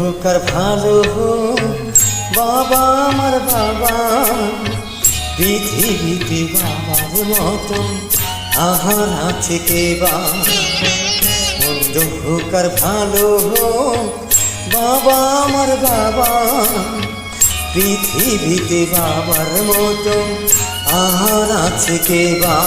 হোক আর ভালো হোক বাবা আমার বাবা, পৃথিবীতে বাবার মতো আহার আছে কে বা। মন্দ হোক আর ভালো হোক বাবা আমার বাবা, পৃথিবীতে বাবার মতো আহার আছে কে বা।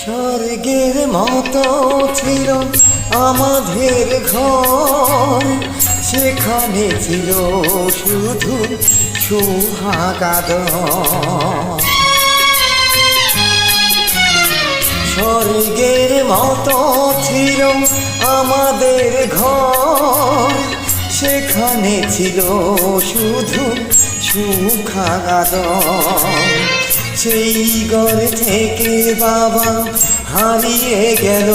স্বর্গের মতো ছিল আমাদের ঘর, সেখানে ছিল শুধু সুহাগ। স্বর্গের মতো ছিল আমাদের ঘর, সেখানে ছিল শুধু সুখাগাদ। সেই ঘর থেকে বাবা হারিয়ে গেল,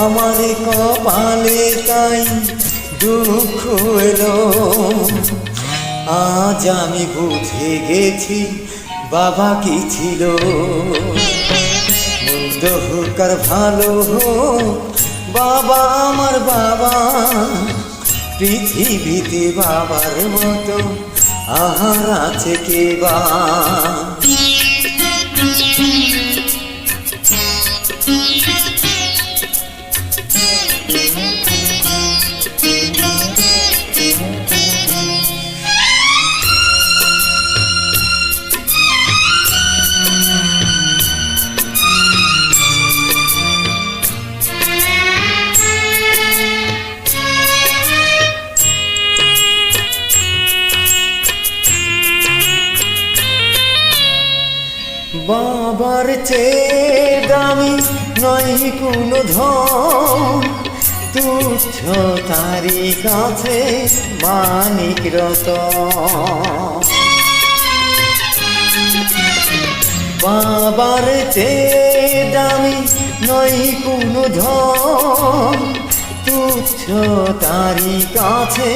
আমার কপালে তাই দুঃখ এলো। আজ আমি বুঝে গেছি বাবা কি ছিল। মন্দ হোক আর ভালো হোক বাবা আমার বাবা, পৃথিবীতে বাবার মতো আহার আছে কে বা। বাবার চেয়ে দামি নয় কোনো ধন, তুচ্ছ তারি কাছে মানিক রতন। বাবার চেয়ে দামি নয় কোনো ধন, তুচ্ছ তারি কাছে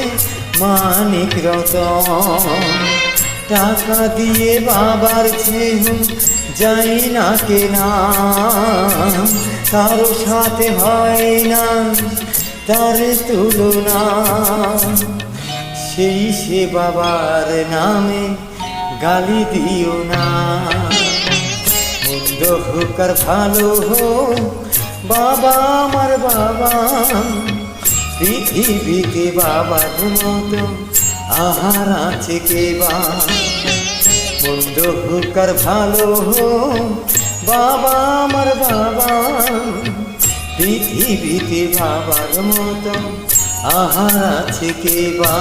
মানিক রতন। টাকা দিয়ে বাবার স্নেহ যাই না কেনা, কারো সাথে হয় না তার তুলনা। সেই সে বাবার নামে গালি দিও না। মন্দ হোক আর ভালো হোক বাবা আমার বাবা, পৃথিবীতে বাবার মতো আহার আছে কে বা। মন্দ হোক আর ভালো হোক বাবা আমার বাবা, পৃথিবীতে বাবার মতো আহার আছে কে বা।